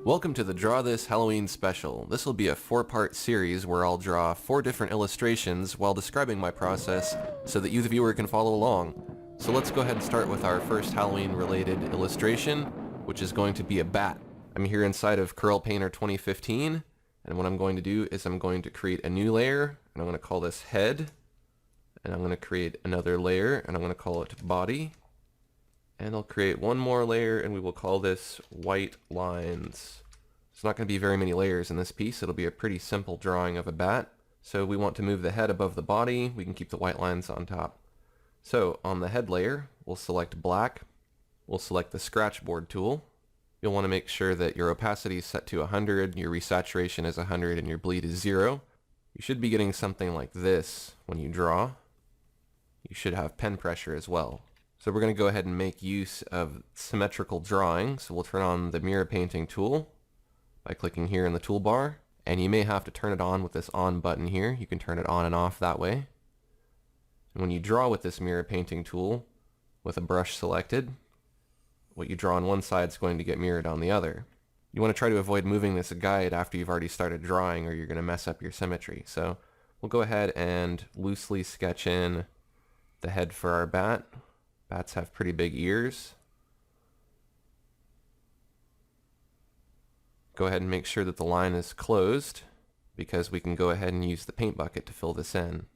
Welcome to the Draw This Halloween special. This will be a 4-part series where I'll draw 4 different illustrations while describing my process so that you the viewer can follow along. So let's go ahead and start with our first Halloween related illustration, which is going to be a bat. I'm here inside of Corel Painter 2015, and what I'm going to do is I'm going to create a new layer, and I'm going to call this head, and I'm going to create another layer, and I'm going to call it body. And I'll create one more layer and we will call this white lines. There's not going to be very many layers in this piece. It'll be a pretty simple drawing of a bat. So we want to move the head above the body. We can keep the white lines on top. So on the head layer, we'll select black. We'll select the scratch board tool. You'll want to make sure that your opacity is set to 100, your resaturation is 100, and your bleed is 0. You should be getting something like this when you draw. You should have pen pressure as well. So we're going to go ahead and make use of symmetrical drawing. So we'll turn on the mirror painting tool by clicking here in the toolbar. And you may have to turn it on with this on button here. You can turn it on and off that way. And when you draw with this mirror painting tool with a brush selected, what you draw on one side is going to get mirrored on the other. You want to try to avoid moving this guide after you've already started drawing or you're going to mess up your symmetry. So we'll go ahead and loosely sketch in the head for our bat. Bats have pretty big ears. Go ahead and make sure that the line is closed because we can go ahead and use the paint bucket to fill this in.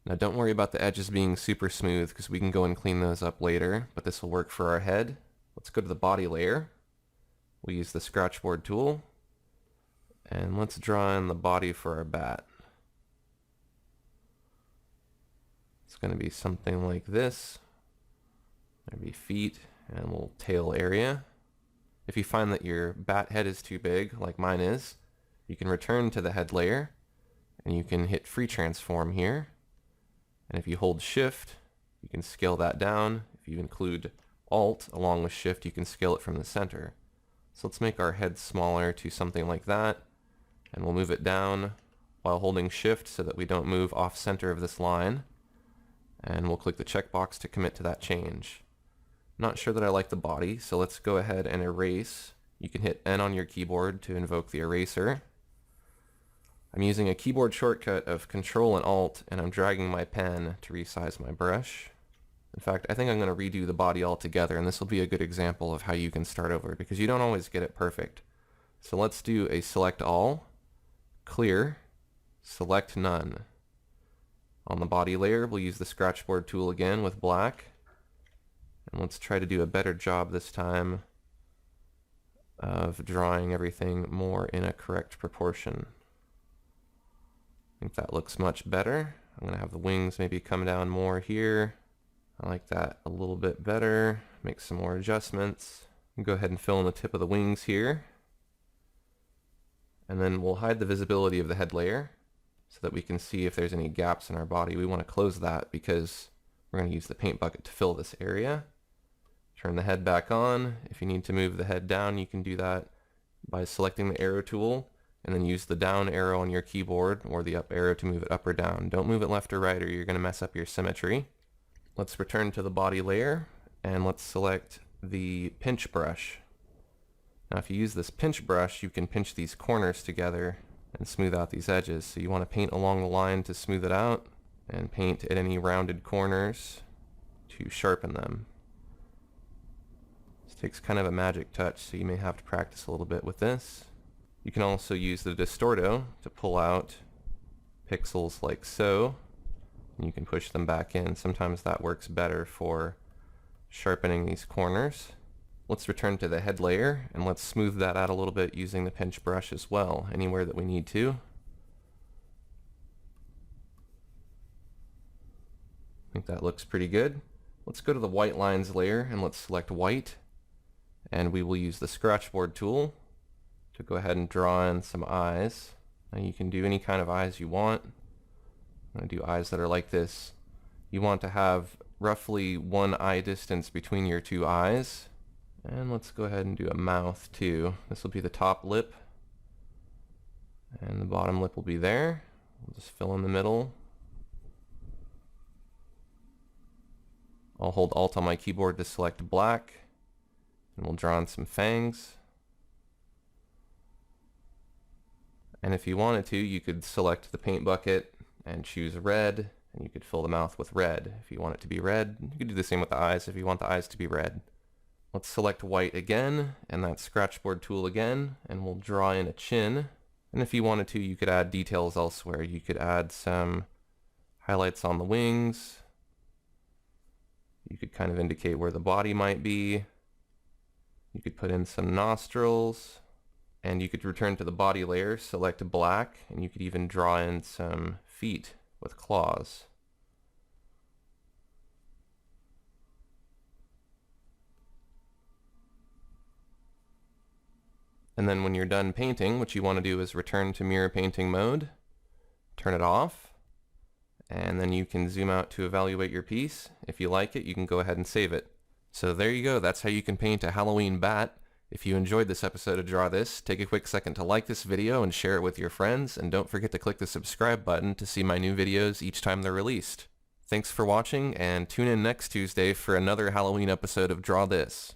Now don't worry about the edges being super smooth because we can go and clean those up later, but this will work for our head. Let's go to the body layer. We'll use the scratch board tool and let's draw in the body for our bat. It's going to be something like this. Maybe feet and a little tail area. If you find that your bat head is too big, like mine is, you can return to the head layer and you can hit free transform here. And if you hold shift, you can scale that down. If you include alt along with shift, you can scale it from the center. So let's make our head smaller to something like that. And we'll move it down while holding shift so that we don't move off center of this line. And we'll click the checkbox to commit to that change. Not sure that I like the body, so let's go ahead and erase. You can hit N on your keyboard to invoke the eraser. I'm using a keyboard shortcut of Control and Alt, and I'm dragging my pen to resize my brush. In fact, I think I'm going to redo the body altogether, and this will be a good example of how you can start over, because you don't always get it perfect. So let's do a Select All, Clear, Select None. On the body layer, we'll use the scratch board tool again with black. And let's try to do a better job this time of drawing everything more in a correct proportion. I think that looks much better. I'm going to have the wings maybe come down more here. I like that a little bit better. Make some more adjustments. Go ahead and fill in the tip of the wings here. And then we'll hide the visibility of the head layer so that we can see if there's any gaps in our body. We want to close that because we're going to use the paint bucket to fill this area. Turn the head back on. If you need to move the head down, you can do that by selecting the arrow tool and then use the down arrow on your keyboard or the up arrow to move it up or down. Don't move it left or right or you're going to mess up your symmetry. Let's return to the body layer and let's select the pinch brush. Now if you use this pinch brush, you can pinch these corners together and smooth out these edges. So you want to paint along the line to smooth it out and paint at any rounded corners to sharpen them. This takes kind of a magic touch, so you may have to practice a little bit with this. You can also use the Distorto to pull out pixels like so, and you can push them back in. Sometimes that works better for sharpening these corners. Let's return to the head layer, and let's smooth that out a little bit using the pinch brush as well, anywhere that we need to. I think that looks pretty good. Let's go to the white lines layer, and let's select white. And we will use the scratch board tool to go ahead and draw in some eyes. Now you can do any kind of eyes you want. I'm going to do eyes that are like this. You want to have roughly one eye distance between your two eyes. And let's go ahead and do a mouth too. This will be the top lip. And the bottom lip will be there. We'll just fill in the middle. I'll hold Alt on my keyboard to select black. And we'll draw in some fangs. And if you wanted to, you could select the paint bucket and choose red, and you could fill the mouth with red. If you want it to be red, you could do the same with the eyes if you want the eyes to be red. Let's select white again, and that scratchboard tool again, and we'll draw in a chin. And if you wanted to, you could add details elsewhere. You could add some highlights on the wings. You could kind of indicate where the body might be. You could put in some nostrils, and you could return to the body layer, select black, and you could even draw in some feet with claws. And then when you're done painting, what you want to do is return to mirror painting mode, turn it off, and then you can zoom out to evaluate your piece. If you like it, you can go ahead and save it. So there you go, that's how you can paint a Halloween bat. If you enjoyed this episode of Draw This, take a quick second to like this video and share it with your friends, and don't forget to click the subscribe button to see my new videos each time they're released. Thanks for watching, and tune in next Tuesday for another Halloween episode of Draw This.